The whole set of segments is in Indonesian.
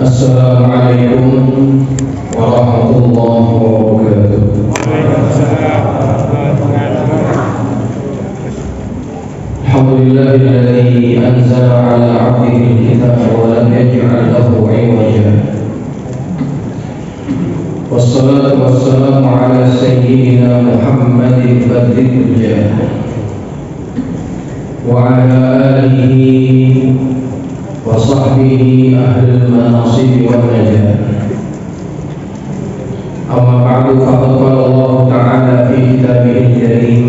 Assalamualaikum warahmatullahi wabarakatuh. Alhamdulillahilladzi anzala ala 'abdihi al-kitaba wa lam yaj'al lahu 'iwaja. Wassalatu wassalamu ala sayyidina Muhammadin badril jah wa ala alihi wa sahbihi ahlul manasib wal najah. Amma ba'du, faqad qala Allah ta'ala fi kitabihil karim,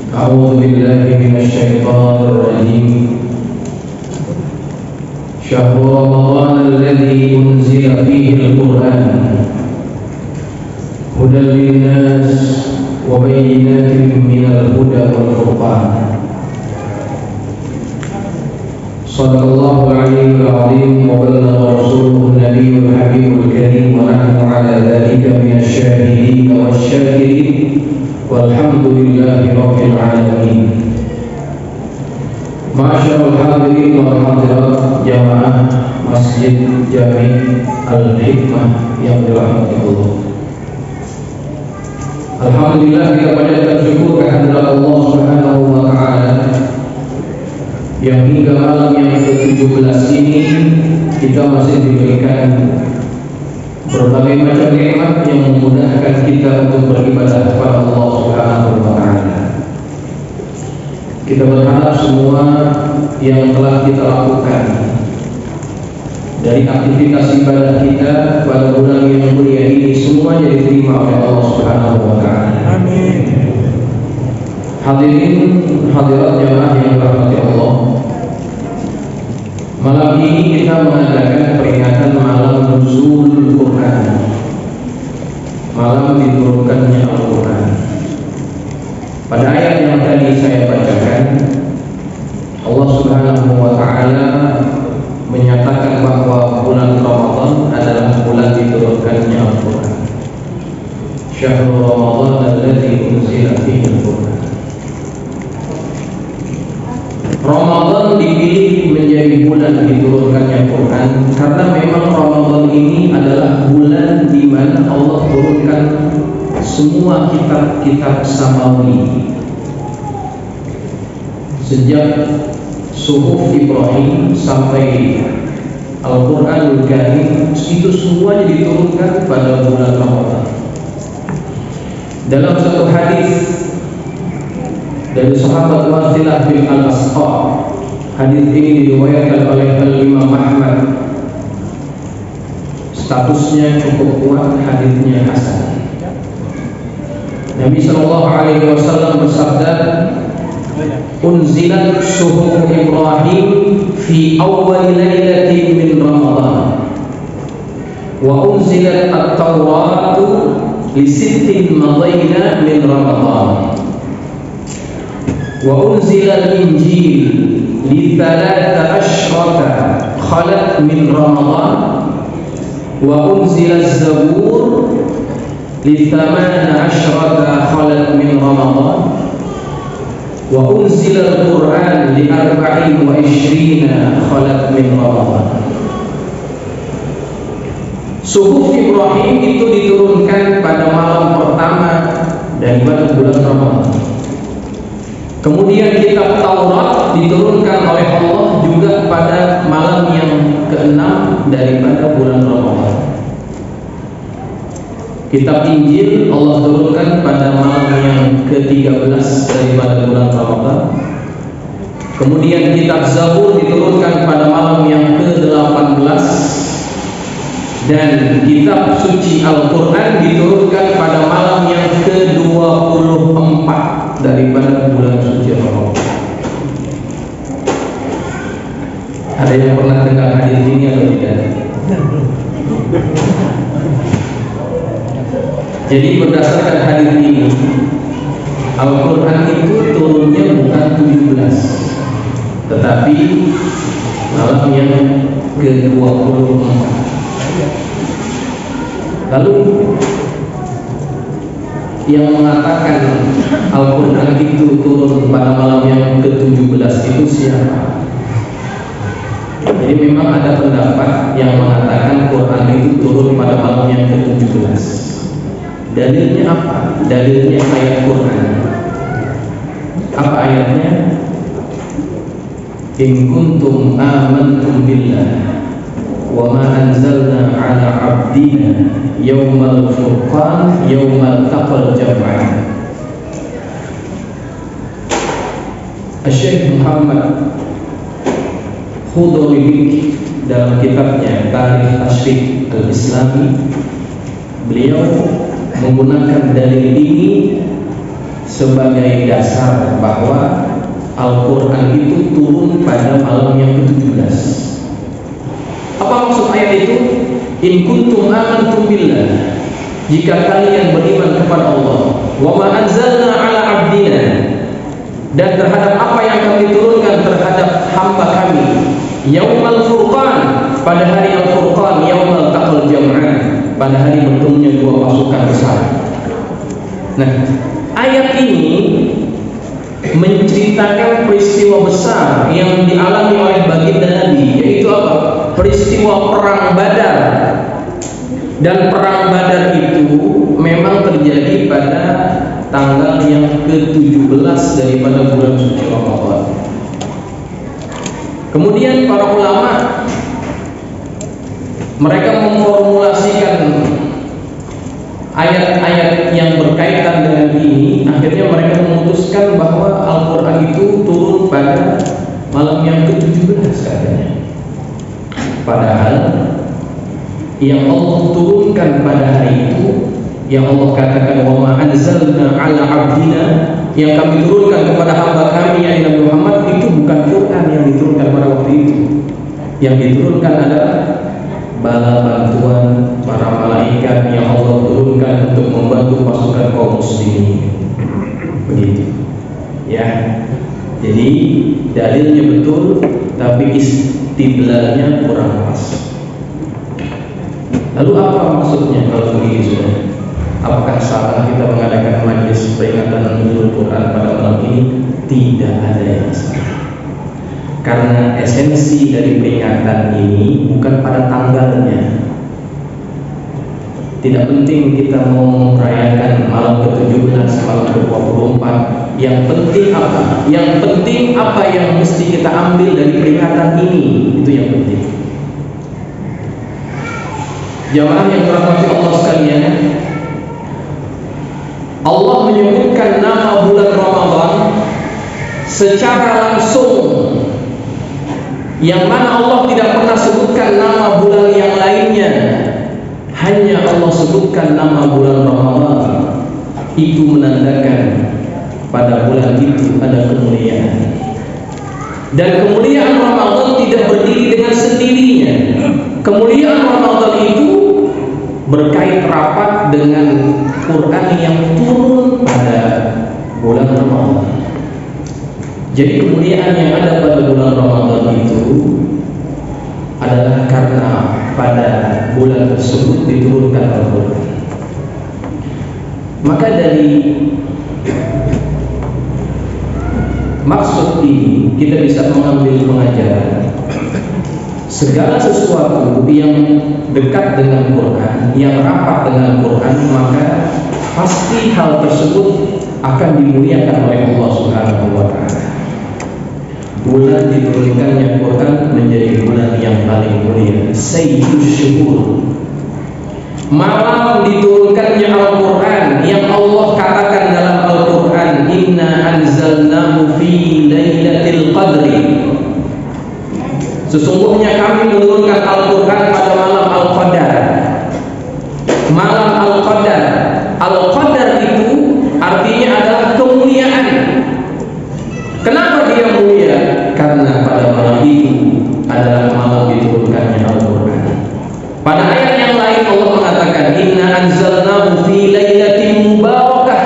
a'udzu billahi minasy syaithanir rajim. Syahrul Ramadan alladzi unzila fihi al-Qur'an hudan lin-nas wa bayyinatin minal huda wal furqan. Sadaqallahul aliyyul azim wa ballagha rasuluhun nabiyyul habibul karim wa nahnu ala dzalika minasy syahidin wasyakirin walhamdulillahi rabbil alamin. Ma'asyiral hadirin wal hadirat jamaah Masjid Jami' Al-Hikmah yang dirahmati Allah. Alhamdulillah, kita panjatkan syukur kehadirat Allah Subhanahu wa taala yang hingga malam yang ke-17 ini kita masih diberikan berbagai macam nikmat yang memudahkan kita untuk beribadah kepada Allah Subhanahu wa taala. Kita berharap semua yang telah kita lakukan dari aktivitas ibadah kita pada bulan yang mulia ini semuanya diterima oleh Allah Subhanahu wa taala. Amin. Hadirin hadirat jamaah yang dirahmati Allah, malam ini kita mengadakan peringatan malam nuzul Quran, malam diturunkannya Al-Quran. Pada ayat yang tadi saya bacakan, Allah Subhanahu wa taala menyatakan bahwa bulan Ramadan adalah bulan diturunkannya Al-Quran. Syahrul Ramadan alladzi unzila fihi al-Quran. Ramadan dipilih menjadi bulan diturunkannya Quran karena memang Ramadan ini adalah bulan di mana Allah turunkan semua kitab-kitab samawi. Sejak Suhuf Ibrahim sampai Al-Quranul Karim, itu semuanya diturunkan pada bulan Ramadan. Dalam satu hadis dari sahabat Wasilah bin Al-Asqa, hadis ini diriwayatkan oleh Imam Ahmad, statusnya cukup kuat, hadisnya hasan. Nabi sallallahu alaihi wasallam bersabda, unzilat suhuf Ibrahim fi awwal lailatin min Ramadan wa unzilat at-Taurat li sittin madayna min Ramadan wa unzila al-Injil li 13 khalat min Ramadan wa unzila az-Zabur li 18 khalat min Ramadan wa unzila al-Quran li 24 khalat min Ramadan. Suhuf Ibrahim itu diturunkan pada malam pertama daripada bulan Ramadan. Kemudian kitab Taurat diturunkan oleh Allah juga pada malam yang ke-6 daripada bulan Ramadan. Kitab Injil Allah turunkan pada malam yang ke-13 daripada bulan Ramadan. Kemudian kitab Zabur diturunkan pada malam yang ke-18, dan kitab suci Al-Quran diturunkan pada malam yang ke-24 daripada bulan suci Ramadan. Ada yang pernah dengar hadis ini atau tidak? Jadi berdasarkan hadis ini, Al-Quran itu turunnya bukan 17, tetapi malam yang ke-24. Lalu yang mengatakan Al-Quran itu turun pada malam yang ke-17 itu siapa? Jadi memang ada pendapat yang mengatakan Quran itu turun pada malam yang ke-17. Dalilnya apa? Dalilnya ayat Quran. Apa ayatnya? In kuntum amantum billah wa ma anzalna ala abdina yawmal furqan yawmal taqal jam'an. Syekh Muhammad Khudhari dalam kitabnya Tarikh Asyik Al-Islami, beliau menggunakan dalil ini sebagai dasar bahwa Al-Quran itu turun pada malam yang ke-17. Apa maksud ayat itu? In kuntum amantum billah, jika kalian beriman kepada Allah, wa ma anzalna ala abdina, dan terhadap apa yang kami turunkan terhadap hamba kami, yaumal furqan, pada hari al-furqan, yaumal taqal jam'an, pada hari bertemunya dua pasukan besar. Nah, ayat ini menceritakan peristiwa besar yang dialami oleh baginda Nabi, yaitu apa? Peristiwa perang Badar. Dan perang Badar itu memang terjadi pada tanggal yang ke-17 daripada bulan suci Ramadan. Kemudian para ulama mereka memformulasikan ayat-ayat yang berkaitan dengan ini. Akhirnya mereka memutuskan bahwa Al-Quran itu turun pada malam yang ke-17 katanya. Padahal yang Allah turunkan pada hari itu, yang Allah katakan wa ma anzalna ala abdina, yang kami turunkan kepada hamba kami yang Nabi Muhammad, itu bukan Quran yang diturunkan pada waktu itu. Yang diturunkan adalah bala bantuan para malaikat yang Allah turunkan untuk membantu pasukan kaum muslimin. Begitu. Ya. Jadi dalilnya betul, tapi istidlalnya kurang pas. Lalu apa maksudnya kalau begitu sudah? Apakah salah kita mengadakan majlis peringatan Nuzul Quran pada malam ini? Tidak ada yang salah. Karena esensi dari peringatan ini bukan pada tanggalnya. Tidak penting kita mau merayakan malam ke-17, malam ke-24. Yang penting apa? Yang penting apa yang mesti kita ambil dari peringatan ini. Itu yang penting. Jamaah yang dirahmati Allah sekalian, Allah menyebutkan nama bulan Ramadan secara langsung, yang mana Allah tidak pernah sebutkan nama bulan yang lainnya. Hanya Allah sebutkan nama bulan Ramadan. Itu menandakan pada bulan itu ada kemuliaan. Dan kemuliaan Ramadan tidak berdiri dengan sendirinya. Kemuliaan Ramadan itu berkait rapat dengan Quran yang turun pada bulan Ramadan. Jadi kemuliaan yang ada pada bulan Ramadan itu adalah karena pada bulan tersebut diturunkan Al-Quran. Maka dari maksud ini kita bisa mengambil pengajaran, segala sesuatu yang dekat dengan Quran, yang rapat dengan Quran, maka pasti hal tersebut akan dimuliakan oleh Allah Subhanahu wa Ta'ala. Bulan diturunkannya Quran menjadi bulan yang paling mulia, Sayyidul Syuhur. Malam diturunkannya Al-Quran, yang Allah katakan dalam Al-Quran, Inna anzalnahu fi lailatul qadri. Sesungguhnya kami menurunkan Al-Quran pada malam Al-Qadar. Malam Al-Qadar. Al-Qadar itu artinya adalah kemuliaan. Kenapa dia mulia? Karena pada malam itu adalah malam diturunkannya Al-Quran. Pada ayat yang lain Allah mengatakan, Inna anzalnahu fi lailatin mubarakah.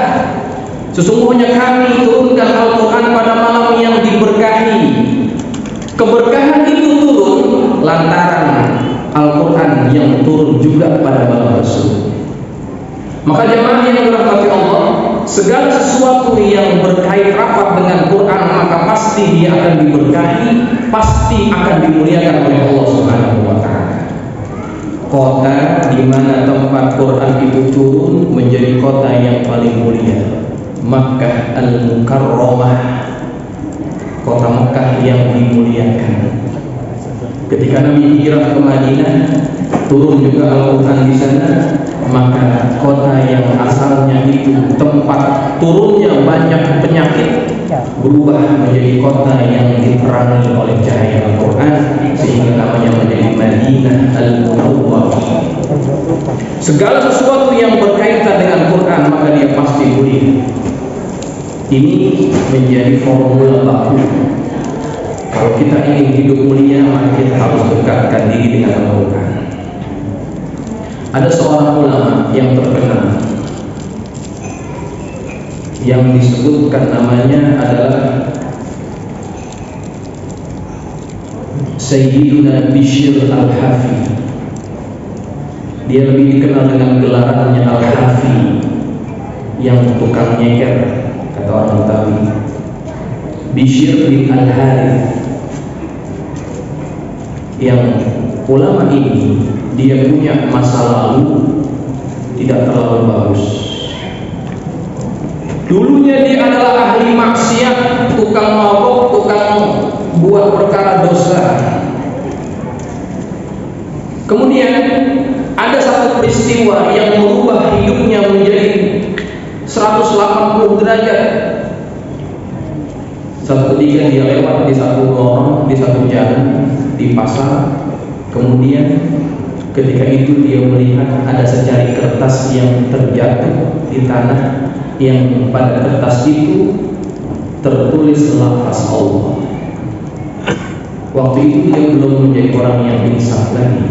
Sesungguhnya kami turunkan Al-Quran pada malam yang diberkahi. Keberkahan itu turun lantaran Al-Quran yang turun juga pada malam tersebut. Maka jemaah yang dirahmati Allah, segala sesuatu yang berkait rapat dengan Quran maka pasti dia akan diberkahi, pasti akan dimuliakan oleh Allah Subhanahu wa taala. Kota di mana tempat Quran itu turun menjadi kota yang paling mulia, Makkah Al-Mukarramah, kota Mekah yang dimuliakan. Ketika Nabi hijrah ke Madinah, turun juga Al-Quran di sana, maka kota yang asalnya itu tempat turunnya banyak penyakit berubah menjadi kota yang diperangi oleh cahaya Al-Quran, sehingga namanya menjadi Madinah Al-Munawwarah. Segala sesuatu yang berkaitan dengan Quran maka dia pasti mulia. Ini menjadi formula baku. Kalau kita ingin hidup mulia, maka kita harus dekatkan diri dengan Al-Quran. Ada seorang ulama yang terkenal yang disebutkan namanya adalah Sayyiduna Bishr Al-Hafi. Dia lebih dikenal dengan gelarannya Al-Hafi, yang tukang nyeker kata orang Betawi. Bishr bin Al-Harith, yang ulama ini dia punya masa lalu tidak terlalu bagus. Dulunya dia adalah ahli maksiat, tukang mabok, tukang buat perkara dosa. Kemudian ada satu peristiwa yang merubah hidupnya menjadi 180 derajat. Satu ketika dia lewat di satu lorong, di satu jalan, di pasar. Kemudian ketika itu dia melihat ada secari kertas yang terjatuh di tanah, yang pada kertas itu tertulis lafaz Allah. Waktu itu dia belum menjadi orang yang insaf lagi.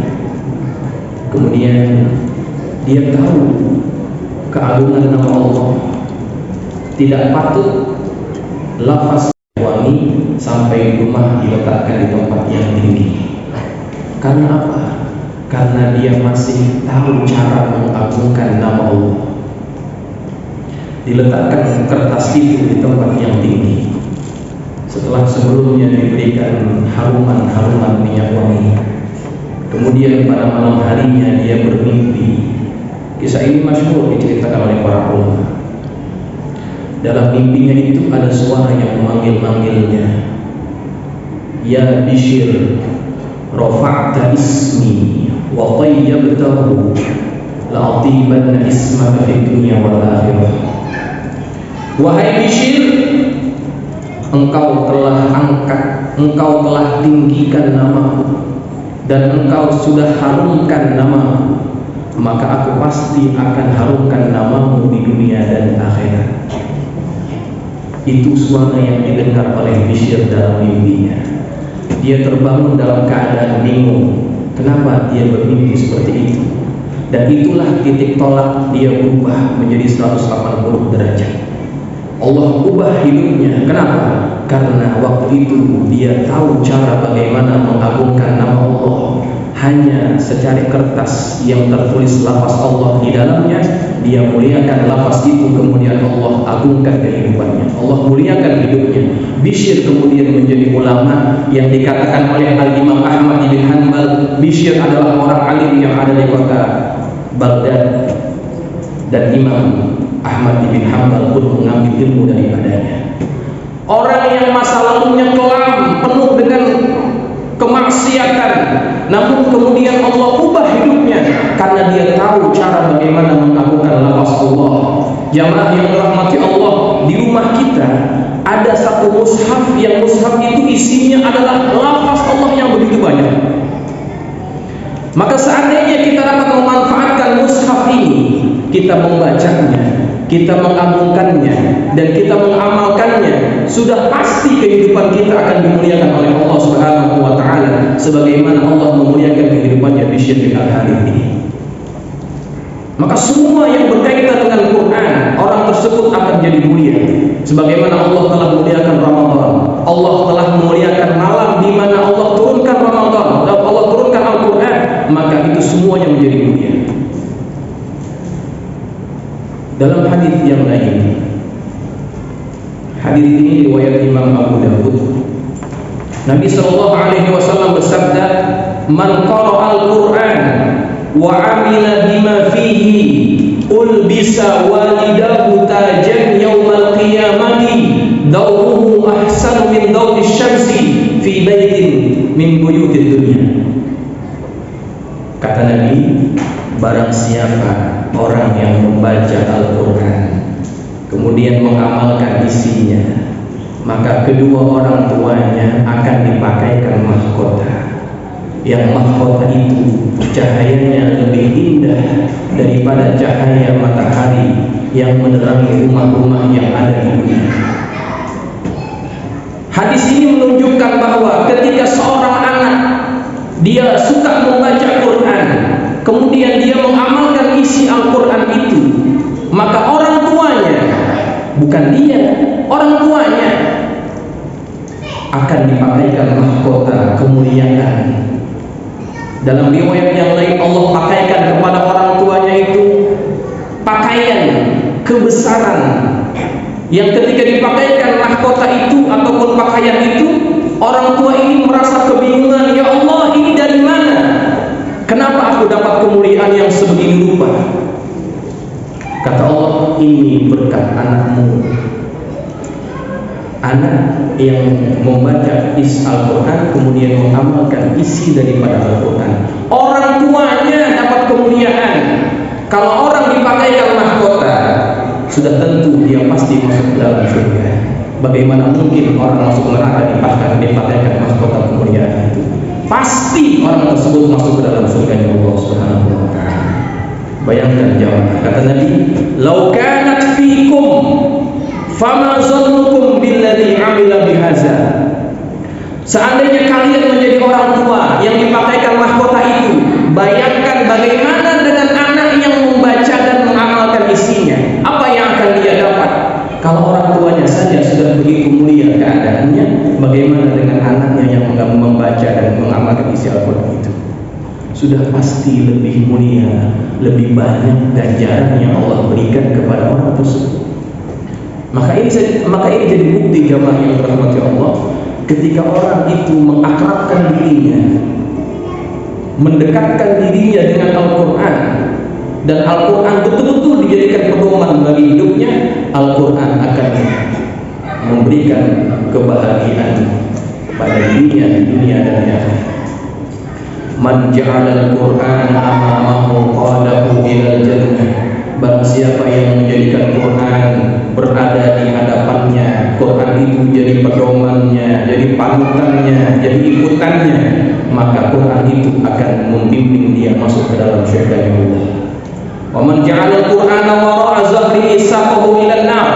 Kemudian dia tahu keagungan nama Allah. Tidak patut lafaz wangi sampai rumah diletakkan di tempat yang tinggi. Karena apa? Karena dia masih tahu cara mengagungkan nama Allah. Diletakkan kertas itu di tempat yang tinggi. Setelah sebelumnya diberikan haruman minyak wangi, kemudian pada malam harinya dia bermimpi. Kisah ini masyhur diceritakan oleh para ulama. Dalam mimpinya itu ada suara yang memanggil-manggilnya. Ya Bishr, rafa'ta ismi wa tayyabtahu la'atibanna ismaka fid dunya wal akhirah. Wahai Bishr, engkau telah angkat, engkau telah tinggikan namamu, dan engkau sudah harumkan namamu, maka aku pasti akan harumkan namamu di dunia dan akhirat. Itu suara yang didengar oleh Bishr dalam mimpinya. Dia terbangun dalam keadaan bingung. Kenapa dia bermimpi seperti itu? Dan itulah titik tolak dia berubah menjadi 180 derajat. Allah ubah hidupnya. Kenapa? Karena waktu itu dia tahu cara bagaimana mengagungkan nama Allah. Hanya secari kertas yang tertulis lafaz Allah di dalamnya, dia muliakan lafaz itu, kemudian Allah agungkan kehidupannya, Allah muliakan hidupnya. Bishr kemudian menjadi ulama yang dikatakan oleh Al-Imam Ahmad bin Hanbal, Bishr adalah orang alim yang ada di kota Baghdad, dan Imam Ahmad bin Hanbal pun mengambil ilmu daripadanya. Orang yang masa lalunya kelam, penuh dengan kemaksiatan, namun kemudian Allah ubah hidupnya karena dia tahu cara bagaimana mengagungkan lafaz Allah. Jamaah yang dirahmati Allah, di rumah kita ada satu mushaf, yang mushaf itu isinya adalah lafaz Allah yang begitu banyak. Maka seandainya kita dapat memanfaatkan mushaf ini, kita membacanya, kita mengagungkannya, dan kita mengamalkannya, sudah pasti kehidupan kita akan dimuliakan oleh Allah Subhanahu wa taala sebagaimana Allah memuliakan kehidupannya Bishr bin Al-Harith ini. Maka semua yang berkaitan dengan Quran, orang tersebut akan jadi mulia. Sebagaimana Allah telah memuliakan Ramadan, Allah telah memuliakan malam di mana Allah turunkan Ramadan, dan Allah turunkan Al-Quran, maka itu semuanya menjadi mulia. Dalam hadis yang lain, Hadis ini riwayat Imam Abu Dawud. Nabi sallallahu alaihi wasallam bersabda, "Man qara'al Qur'an wa 'amila bima fihi ulbisa walidahu tajan yaumal qiyamati dawruhu ahsanu min dawri syamsi fi baitin min buyutid dunya." Kata Nabi, barang siapa orang yang membaca Al-Quran kemudian mengamalkan isinya, maka kedua orang tuanya akan dipakaikan mahkota. Yang mahkota itu cahayanya lebih indah daripada cahaya matahari yang menerangi rumah-rumah yang ada di dunia. Hadis ini menunjukkan bahwa ketika seorang anak dia suka membaca Quran, kemudian dia mengamalkan isi Al-Quran itu, maka orang tuanya, bukan dia, orang tuanya akan dipakaikan mahkota kemuliaan. Dalam riwayat yang lain, Allah pakaikan kepada orang tuanya itu pakaian kebesaran, yang ketika dipakaikan mahkota itu ataupun pakaian itu, orang tua ini merasa kebingungan. Ya Allah, ini dari mana? Kenapa aku dapat kemuliaan yang sebegini rupa? Kata Allah, ini berkat anakmu. Anak yang membaca isi Al-Quran kemudian mengamalkan isi daripada Al-Quran, orang tuanya dapat kemuliaan. Kalau orang dipakaikan mahkota, sudah tentu dia pasti masuk dalam surga. Bagaimana mungkin orang masuk neraka dipakaikan mahkota kemuliaan itu? Pasti orang tersebut masuk ke dalam surga Allah Subhanahu wa taala. Bayangkan jamaah, kata Nabi, "Lau kanat fikum fama zannukum billadzi 'amila bihaza." Seandainya kalian menjadi orang tua yang dipakaikan mahkota itu, bayangkan bagaimana dengan anak yang membaca dan mengamalkan isinya. Apa yang akan dia dapat? Kalau orang tuanya saja sudah begitu mulia keadaannya, bagaimana dengan anaknya yang membaca dan mengamalkan isi Al-Quran itu? Sudah pasti lebih mulia, lebih banyak ganjaran yang Allah berikan kepada orang tersebut. Maka ini jadi bukti jamaah yang dirahmati Allah, ketika orang itu mengakrabkan dirinya, mendekatkan dirinya dengan Al-Quran, dan Al-Quran betul-betul dijadikan pedoman bagi hidupnya, Al-Quran akan memberikan kebahagiaan pada dirinya di dunia dan di akhirat. Man ja'ala al-Qur'ana amamahu qadahu ilal jannah. Barang siapa yang menjadikan Quran berada di hadapannya, Quran itu jadi pedomannya, jadi panutannya, jadi ikutannya, maka Quran itu akan membimbing dia masuk ke dalam syurga Allah. Wa man ja'ala al-Qur'ana wara'a zahrihi saqahu ilan nar.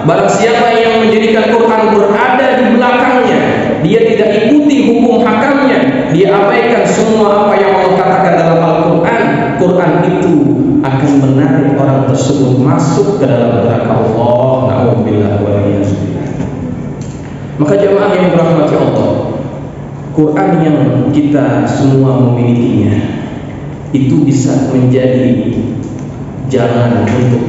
Barang siapa yang menjadikan Quran berada di belakangnya, dia tidak ikuti hukum hakamnya, dia abaikan semua apa yang Allah katakan dalam Al-Quran, Quran itu akan menarik orang tersebut masuk ke dalam neraka Allah. Na'udzubillah wa iyyazubillah. Maka jemaah yang dirahmati Allah, Quran yang kita semua memilikinya itu bisa menjadi jalan untuk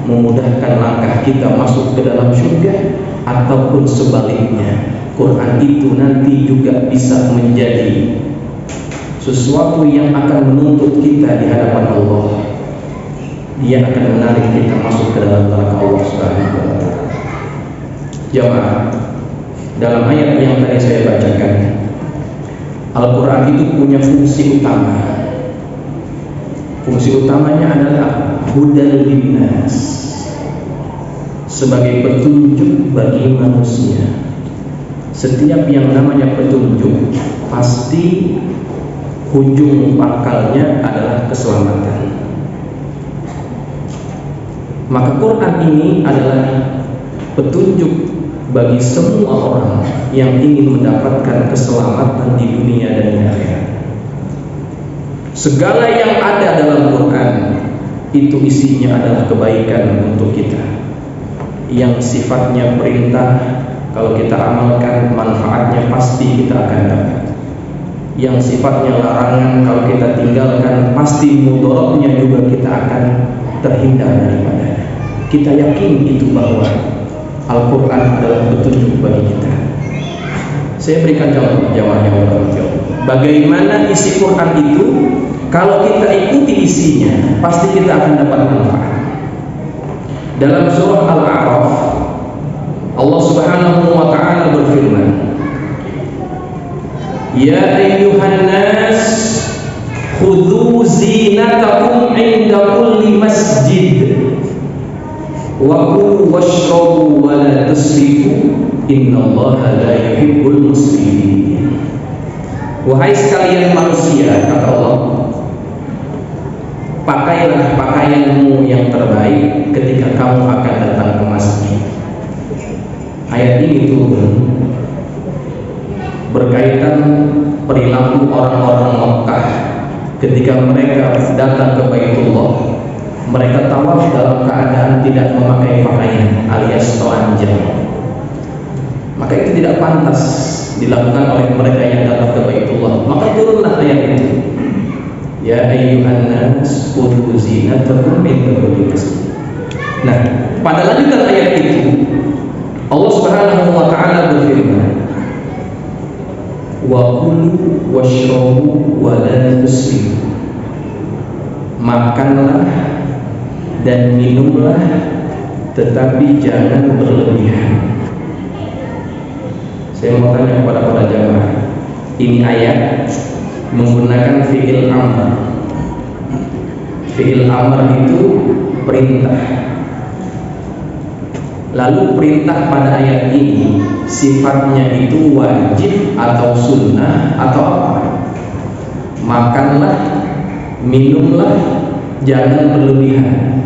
memudahkan langkah kita masuk ke dalam surga, ataupun sebaliknya, Quran itu nanti juga bisa menjadi sesuatu yang akan menuntut kita di hadapan Allah. Dia akan menarik kita masuk ke dalam neraka Allah Subhanahu wa taala. Jamaah, dalam ayat yang tadi saya bacakan, Al-Quran itu punya fungsi utama. Fungsi utamanya adalah hudal linnas, sebagai petunjuk bagi manusia. Setiap yang namanya petunjuk pasti ujung pangkalnya adalah keselamatan. Maka Quran ini adalah petunjuk bagi semua orang yang ingin mendapatkan keselamatan di dunia dan di akhirat. Segala yang ada dalam Quran itu isinya adalah kebaikan untuk kita, yang sifatnya perintah. Kalau kita amalkan, manfaatnya pasti kita akan dapat. Yang sifatnya larangan, kalau kita tinggalkan, pasti mudaratnya juga kita akan terhindar daripadanya. Kita yakin itu bahwa Al-Quran adalah petunjuk bagi kita. Saya berikan contoh jamaah yang bertanggung. Bagaimana isi Quran itu? Kalau kita ikuti isinya, pasti kita akan dapat manfaat. Dalam surah Al-A'raf, Allah Subhanahu wa ta'ala berfirman, Ya ayyuhan nas, khudhu zinatakum inda kulli masjid, wa kulu washrabu wa la tusrifu, innallaha la yuhibbul musrifin. Wahai sekalian manusia, kata Allah, pakailah pakaianmu yang terbaik ketika kamu akan datang ke masjid. Ayat ini turun berkaitan perilaku orang-orang Makkah ketika mereka datang ke Baitullah. Mereka tawaf dalam keadaan tidak memakai pakaian alias telanjang. Maka itu tidak pantas dilakukan oleh mereka yang datang ke Baitullah. Maka turunlah ayat itu. Ya ayyuhan nas, khudhu zinatakum inda kulli masjid. Nah, pada lanjutan ayat itu Allah Subhanahu wa ta'ala berfirman, wa kulu washrabu wa la tusrifu. Makanlah dan minumlah, tetapi jangan berlebihan. Saya mau tanya kepada para jamaah, ini ayat menggunakan fi'il amr. Fi'il amr itu perintah. Lalu perintah pada ayat ini sifatnya itu wajib atau sunnah atau apa? Makanlah, minumlah, jangan berlebihan.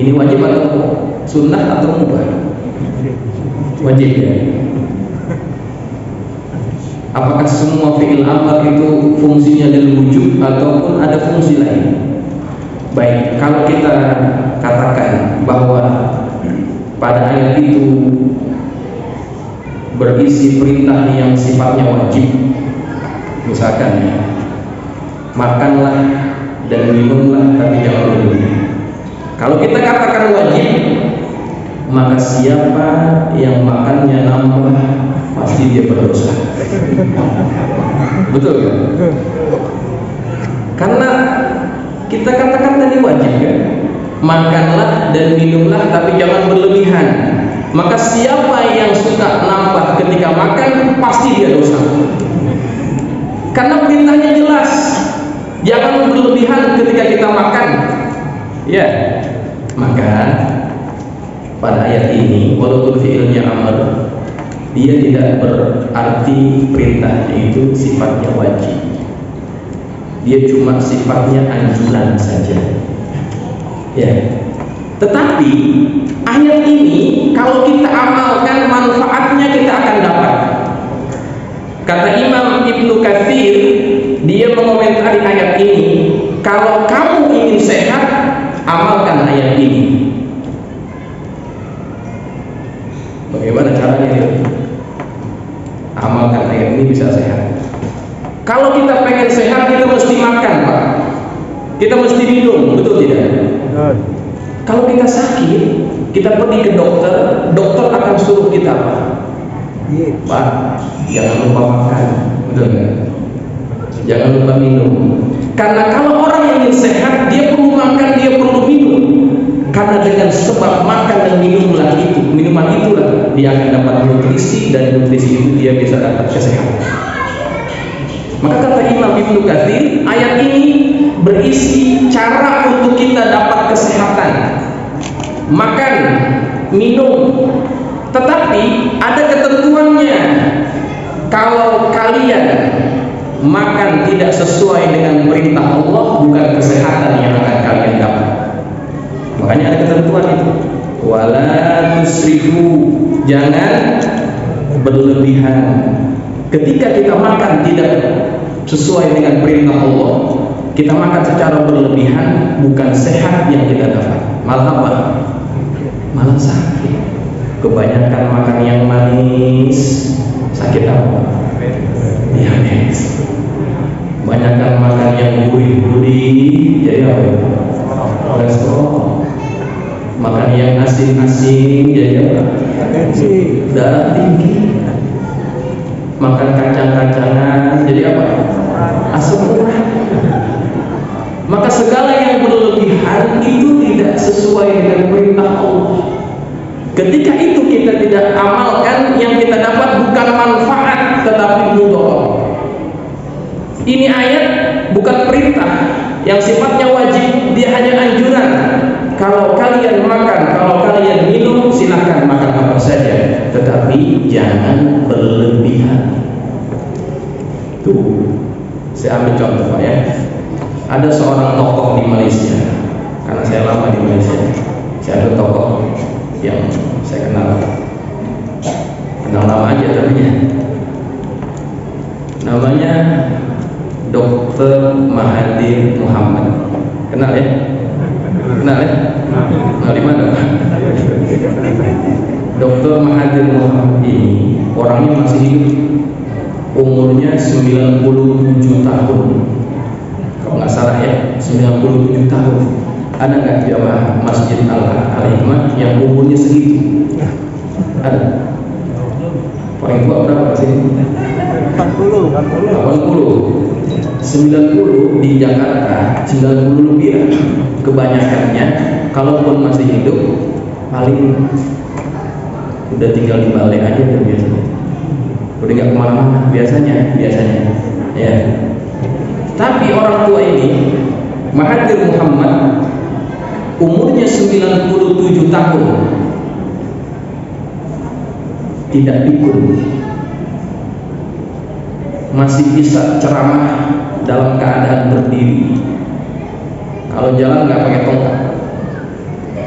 Ini wajib atau sunnah atau mubah? Wajib ya. Apakah semua fi'il amr itu fungsinya lil wujub ataupun ada fungsi lain? Baik, kalau kita katakan bahwa pada ayat itu berisi perintah yang sifatnya wajib, misalkan ya, makanlah dan minumlah tapi jangan berlebihan. Kalau kita katakan wajib, maka siapa yang makannya nambah pasti dia berdosa. Betul kan? Karena kita katakan tadi wajib kan? Makanlah dan minumlah tapi jangan berlebihan. Maka siapa yang suka nambah ketika makan pasti dia dosa. Karena perintahnya jelas, jangan berlebihan ketika kita makan. Ya, maka pada ayat ini walaupun fi'ilnya amr, dia tidak berarti perintahnya itu sifatnya wajib. Dia cuma sifatnya anjuran saja. Ya. Tetapi ayat ini kalau kita amalkan manfaatnya kita akan dapat. Kata Imam Ibnu Katsir, dia mengomentari ayat ini, kalau kamu ingin sehat, amalkan ayat ini. Bagaimana caranya itu? Amalkan ayat ini bisa sehat. Kalau kita pengen sehat, kita mesti makan, Pak. Kita mesti minum, betul tidak? Kalau kita sakit, kita pergi ke dokter, dokter akan suruh kita apa? Pak, jangan lupa makan, betul nggak? Jangan lupa minum. Karena kalau orang yang ingin sehat, dia perlu makan, dia perlu minum. Karena dengan sebab makan dan minuman itulah dia akan dapat nutrisi, dan nutrisi itu dia bisa dapat kesehatan. Maka kata Imam Ibnu Katsir, ayat ini berisi cara untuk kita dapat kesehatan. Makan, minum, tetapi ada ketentuannya. Kalau kalian makan tidak sesuai dengan perintah Allah, bukan kesehatan yang akan kalian dapat. Makanya ada ketentuan itu. Wala tusrifu, jangan berlebihan. Ketika kita makan tidak sesuai dengan perintah Allah, kita makan secara berlebihan, bukan sehat yang kita dapat, malah apa? Malah sakit. Kebanyakan makan yang manis, sakit apa? Diabetes. Kebanyakan makan yang gurih-gurih, jadi apa? Kolesterol. Makan yang asin-asin jadi apa? Darah tinggi. Makan kacang-kacangan jadi apa? Asam urat. Maka segala yang berlebihan itu tidak sesuai dengan perintah Allah. Ketika itu kita tidak amalkan, yang kita dapat bukan manfaat tetapi mudarat. Ini ayat bukan perintah yang sifatnya wajib, dia hanya anjuran. Kalau kalian makan, kalau kalian minum, silakan makan apa saja, tetapi jangan berlebihan. Tuh, saya ambil contoh Pak ya. Ada seorang tokoh di Malaysia, karena saya lama di Malaysia, saya ada tokoh yang saya kenal lama aja namanya. Namanya Dr. Mahathir Muhammad. Kenal ya? Kenal ya? Kenal di mana? Dr. Mahathir Muhammad ini orangnya masih hidup, umurnya 97 tahun. Kalau nggak salah ya, 97 tahun. Ada nggak jamaah Masjid Al-Hikmah yang umurnya segitu? Ada? Paling tua berapa sih? 80. 90 di Jakarta, 90 lebih ya. Kebanyakannya, kalaupun masih hidup, paling udah tinggal di balai aja udah biasanya. Udah nggak kemana-mana biasanya, ya. Tapi orang tua ini, Mahathir Muhammad, umurnya 97 tahun, tidak pikun, masih bisa ceramah dalam keadaan berdiri. Kalau jalan nggak pakai tongkat,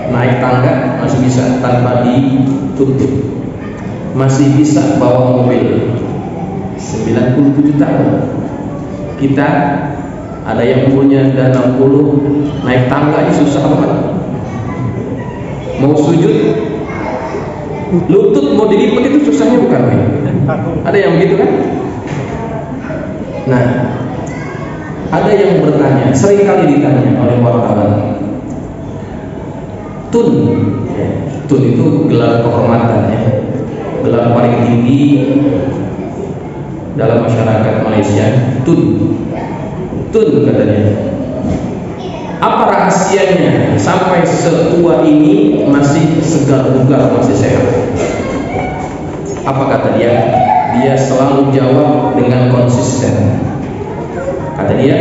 naik tangga masih bisa tanpa ditutup, masih bisa bawa mobil. 97 tahun. Kita ada yang umurnya udah 60, naik tangga aja susah banget. Mau sujud, lutut mau dilipat itu susahnya bukan main. Ada yang begitu kan? Nah, ada yang bertanya, sering kali ditanya oleh wartawan, Tun itu gelar kehormatan ya, gelar paling tinggi dalam masyarakat Malaysia. Tun katanya, apa rahasianya sampai setua ini masih segar bugar, masih sehat? Apa kata dia? Dia selalu jawab dengan konsisten. Kata dia,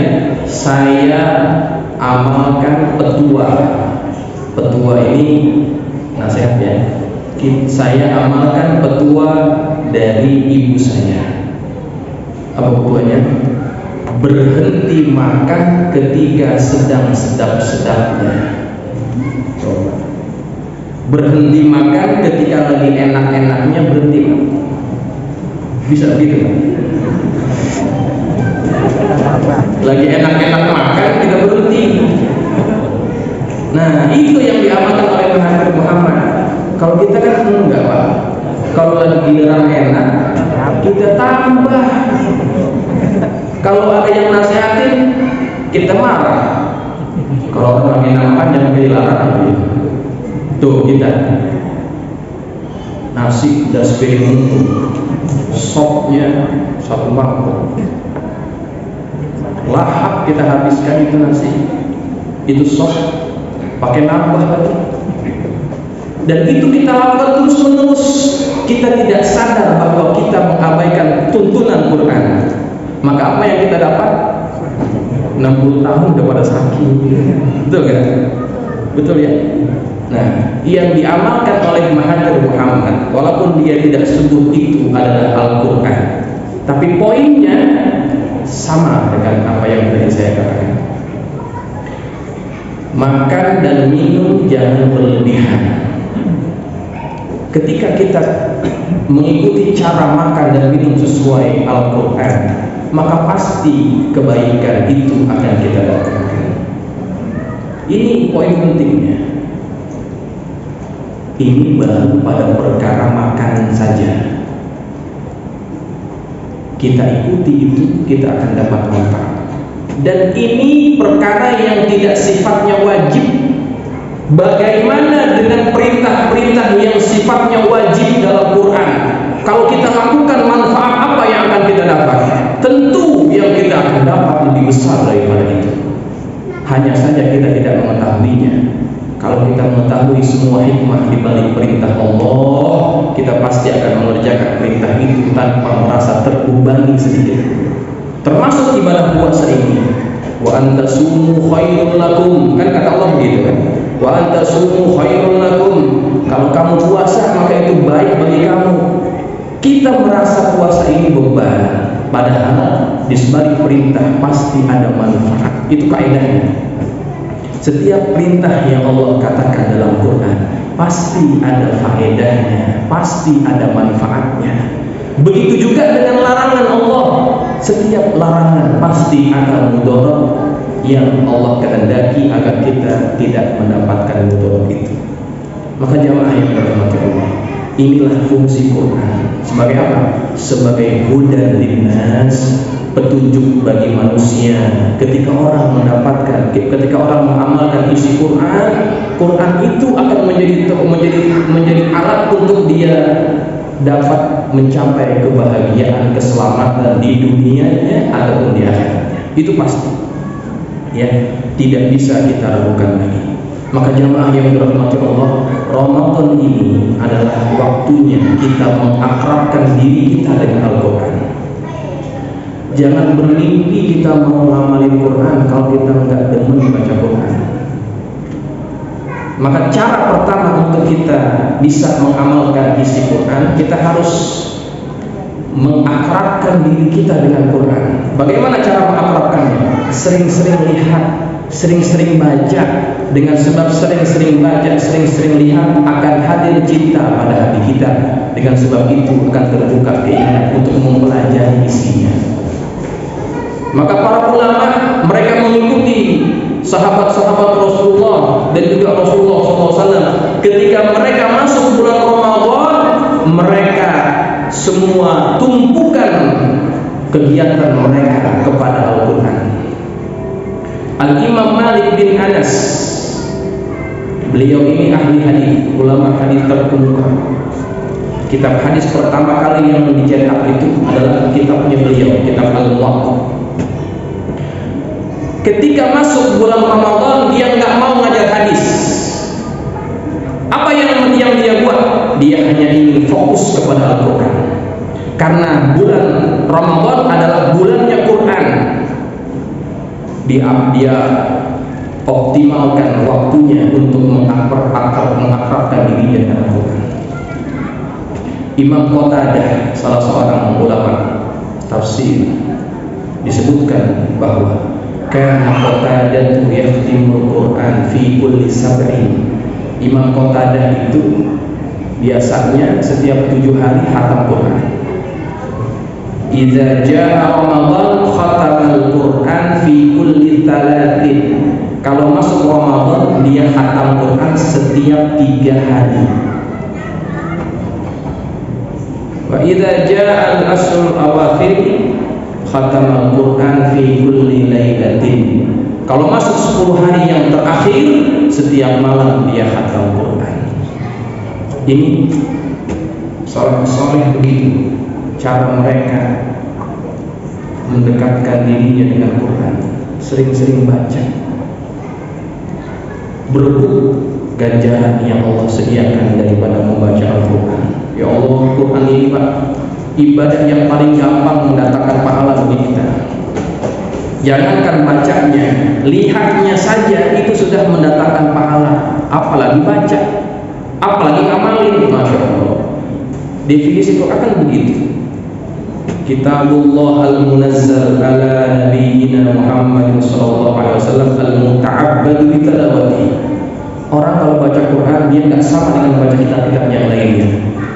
saya amalkan petua ini nasihat ya. Saya amalkan petua dari ibu saya. Apa petuanya? Berhenti makan ketika sedang sedap-sedapnya. Berhenti makan ketika lagi enak-enaknya, berhenti. Bisa begitu kan? Lagi enak-enak makan kita berhenti. Nah, itu yang diamalkan oleh Mahathir Muhammad. Kalau kita kan enggak Pak. Kalau lagi giliran enak, kita tambah. Kalau ada yang nasihatin, kita marah. Kalau orang lagi makan jangan dilarang. Tuh kita nasi udah sepiring mumpung, sopnya satu mangkok, lahap kita habiskan itu nasi, itu sop pakai nambah lagi. Dan itu kita lakukan terus menerus. Kita tidak sadar bahwa kita mengabaikan tuntunan Quran. Maka apa yang kita dapat? 60 tahun udah pada sakit. Betul kan? Betul ya? Nah, yang diamalkan oleh Mahathir Muhammad, walaupun dia tidak sebut itu adalah Al-Quran, tapi poinnya sama dengan apa yang tadi saya katakan. Makan dan minum jangan berlebihan. Ketika kita mengikuti cara makan dan minum sesuai Al-Quran, maka pasti kebaikan itu akan kita dapatkan. Ini poin pentingnya. Ini baru pada perkara makan saja. Kita ikuti itu, kita akan dapat manfaat. Dan ini perkara yang tidak sifatnya wajib, Bagaimana dengan perintah-perintah yang sifatnya wajib dalam Quran? Kalau kita lakukan, manfaat apa yang akan kita dapat? Tentu yang kita akan dapat lebih besar daripada itu. Hanya saja kita tidak mengetahuinya. Kalau kita mengetahui semua hikmah di balik perintah Allah, kita pasti akan mengerjakan perintah itu tanpa merasa terbebani sedikit. Termasuk ibadah puasa ini. Wa antasumu khairul lakum, kan kata Allah begitu kan? Wa antasumu khairul lakum. Kalau kamu puasa maka itu baik bagi kamu. Kita merasa puasa ini beban, padahal di sebalik perintah pasti ada manfaat. Itu kaidahnya. Setiap perintah yang Allah katakan dalam Quran pasti ada faedahnya, pasti ada manfaatnya. Begitu juga dengan larangan Allah. Setiap larangan pasti akan mudarat yang Allah kehendaki agar kita tidak mendapatkan mudarat itu. Maka jamaah yang dirahmati Allah, inilah fungsi Quran. Sebagai apa? Sebagai hudan linnas, petunjuk bagi manusia. Ketika orang mengamalkan isi Quran, Quran itu akan menjadi alat untuk dia dapat mencapai kebahagiaan, keselamatan di dunianya ataupun di akhiratnya. Itu pasti. Ya, tidak bisa kita ragukan lagi. Maka jamaah yang dirahmati Allah, Ramadan ini adalah waktunya kita mengakrabkan diri kita dengan Al-Quran. Jangan bermimpi kita mau ngamalin Quran kalau kita nggak demen baca Quran. Maka cara pertama untuk kita bisa mengamalkan isi Quran, kita harus mengakrabkan diri kita dengan Quran. Bagaimana cara mengakrabkannya? Sering-sering lihat, sering-sering baca. Dengan sebab sering-sering baca, sering-sering lihat, akan hadir cinta pada hati kita. Dengan sebab itu akan terbuka keinginan untuk mempelajari isinya. Maka para ulama, mereka mengikuti sahabat-sahabat Rasulullah dan juga Rasulullah SAW. Ketika mereka masuk bulan Ramadan, mereka semua tumpukan kegiatan mereka kepada Al-Quran. Al-Imam Malik bin Anas, beliau ini ahli hadis, ulama hadis terkemuka. Kitab hadis pertama kali yang dicetak itu adalah kitabnya beliau, kitab Al-Muwatta. Ketika masuk bulan Ramadan, dia nggak mau ngajar hadis. Apa yang dia buat? Dia hanya ingin fokus kepada Al-Quran. Karena bulan Ramadan adalah bulannya Quran. Dia optimalkan waktunya untuk mengakrabkan dirinya dengan Al-Quran. Imam Qatadah, salah seorang ulama tafsir, disebutkan bahwa kana Qatadah yahtimul Quran fi kulli sab'in. Imam Qatadah itu biasanya setiap 7 hari khatam Quran. Idza jaa Ramadan khatamal Quran fi kulli 3. Kalau masuk Ramadan dia khatam Quran setiap 3 hari. Wa idza jaa al-ashrul awakhir khatamal Quran fi kulli lailatin. Kalau masuk 10 hari yang terakhir, setiap malam dia khatam Quran. Ini soleh begitu cara mereka mendekatkan dirinya dengan Quran. Sering-sering baca, berebut ganjaran yang Allah sediakan daripada membaca Al-Quran. Ya Allah, Quran ini Pak, ibadah yang paling gampang mendatangkan pahala bagi kita. Jangankan bacanya, lihatnya saja itu sudah mendatangkan pahala. Apalagi baca, apalagi ngamalin. Masya Allah. Definisi Quran kan begitu. Kitabullah al-munazzal ala nabiyyina Muhammad sallallahu alaihi wasallam al-muta'abbad bi tilawati. Orang kalau baca Quran dia enggak sama dengan baca kitab-kitab yang lainnya.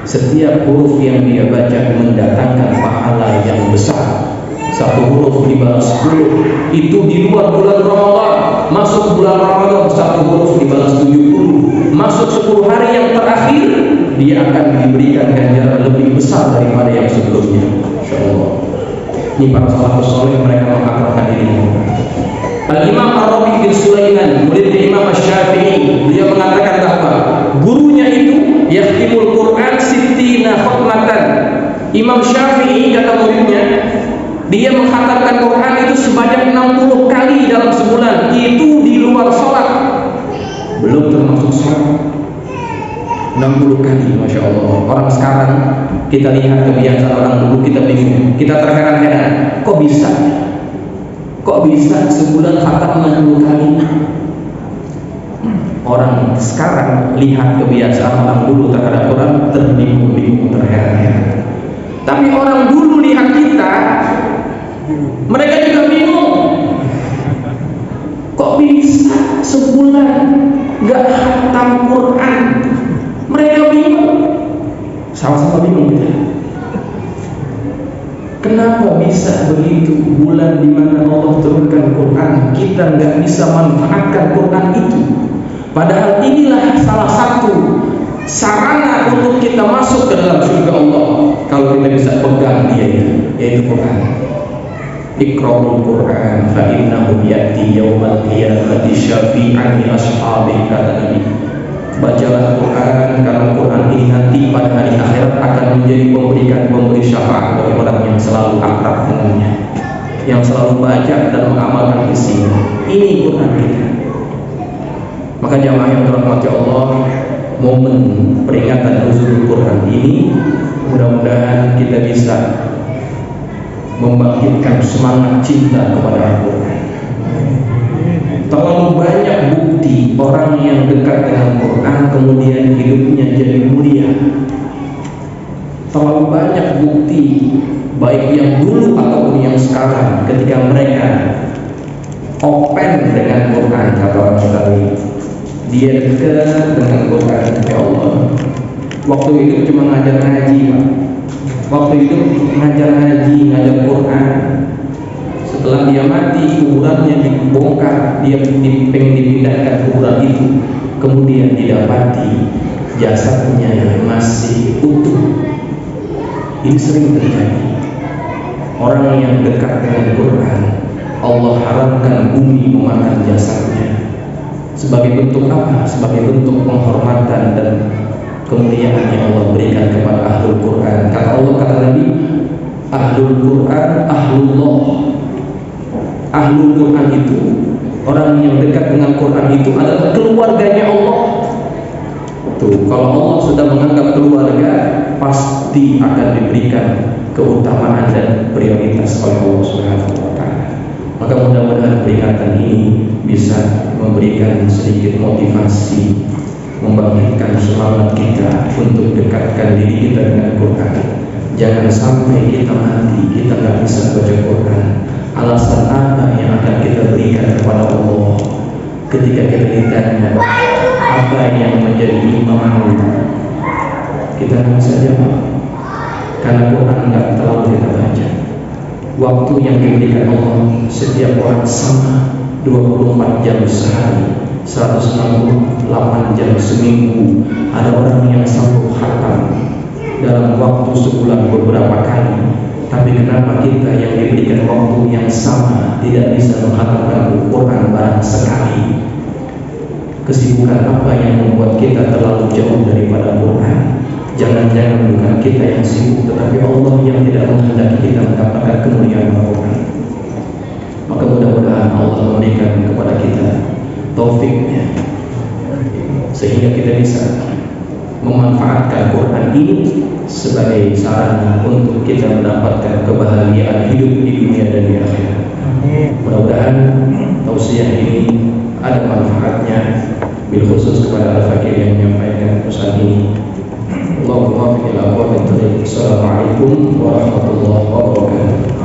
Setiap huruf yang dia baca mendatangkan pahala yang besar. 1 huruf dibalas 10. Itu di luar bulan Ramadan. Masuk bulan Ramadan 1 huruf dibalas 70. Masuk 10 hari yang terakhir dia akan diberikan ganjaran lebih besar daripada yang sebelumnya. Insyaallah. Ini para salafus saleh mereka mengakrabkan diri. Al-Imam Ar-Rabi' bin Sulaiman, muridnya Imam Asy-Syafi'i, dia mengatakan bahwa gurunya itu yakhtimul Quran sittina khatmatan. Imam Syafi'i kata muridnya, dia mengkhatamkan Quran itu sebanyak 60 kali dalam sebulan. Itu di luar sholat, belum termasuk sholat. 60 kali, Masya Allah. Orang sekarang kita lihat kebiasaan orang dulu, kita bingung, kita terheran-heran, kok bisa? Kok bisa sebulan khatam 60 kali? Orang sekarang lihat kebiasaan orang dulu terhadap Quran, terbingung-bingung, terheran-heran. Tapi orang dulu lihat kita, mereka juga bingung. Kok bisa sebulan gak khatam Quran? Mereka bingung, sama-sama bingung kita. Kenapa bisa begitu? Bulan di mana Allah turunkan Quran, kita nggak bisa manfaatkan Quran itu. Padahal inilah salah satu sarana untuk kita masuk ke dalam surga Allah. Kalau kita bisa pegang dia, yaitu Quran. Iqra'ul Quran fa innahu ya'ti yaumal qiyamati syafi'an li ashabihi, kata Nabi. Bacalah Quran, karena Quran ini nanti pada hari akhirat akan menjadi pemberi syafaat bagi orang yang selalu akrab dengannya, yang selalu baca dan mengamalkan isinya. Ini Quran kita. Maka jamaah yang dirahmati Allah, momen peringatan nuzul Quran ini mudah-mudahan kita bisa membangkitkan semangat cinta kepada Al-Quran. Terlalu banyak bukti orang yang dekat dengan Quran kemudian hidupnya jadi mulia. Terlalu banyak bukti, baik yang dulu ataupun yang sekarang, ketika mereka open dengan Quran, kata orang sekali, dia dekat dengan Quran. Ya Allah, waktu itu cuma ngajar ngaji, Pak. Waktu itu ngajar ngaji, ngajar Quran. Setelah dia mati, kuburannya dibongkar, dia pengen dipindahkan kuburan itu, kemudian didapati jasadnya yang masih utuh. Ini sering terjadi. Orang yang dekat dengan Quran, Allah haramkan bumi memakan jasadnya. Sebagai bentuk apa? Sebagai bentuk penghormatan dan kemuliaan yang Allah berikan kepada ahlul Quran. Kata Allah, kata Nabi, ahlul Quran, ahlullah. Ahlul Quran itu, orang yang dekat dengan Quran itu adalah keluarganya Allah. Tuh, kalau Allah sudah menganggap keluarga, pasti akan diberikan keutamaan dan prioritas oleh Allah Subhanahu wa Ta'ala. Maka mudah-mudahan peringatan ini bisa memberikan sedikit motivasi, membangkitkan semangat kita untuk dekatkan diri kita dengan Quran. Jangan sampai kita mati, kita nggak bisa baca Quran. Alasan apa yang akan kita berikan kepada Allah ketika kita ditanya apa yang menjadi iman? Kita nggak bisa jawab, karena Quran nggak terlalu kita baca. Waktu yang diberikan Allah setiap orang sama, 24 jam sehari, 168 jam seminggu. Ada orang yang sanggup khatam dalam waktu sebulan beberapa kali. Tapi kenapa kita yang diberikan waktu yang sama tidak bisa menghatamkan Al-Quran barang sekali? Kesibukan apa yang membuat kita terlalu jauh daripada Quran? Jangan-jangan bukan kita yang sibuk, tetapi Allah yang tidak menghendaki kita mendapatkan kemuliaan Al-Quran. Maka mudah-mudahan Allah memberikan kepada kita taufiknya, sehingga kita bisa memanfaatkan Quran ini sebagai sarana untuk kita mendapatkan kebahagiaan hidup di dunia dan di akhirat. Mudah-mudahan tausiah ini ada manfaatnya, bil khusus kepada Al-Fakir yang menyampaikan pesan ini. Allahumma fi al-aqwam. Assalamualaikum warahmatullahi wabarakatuh.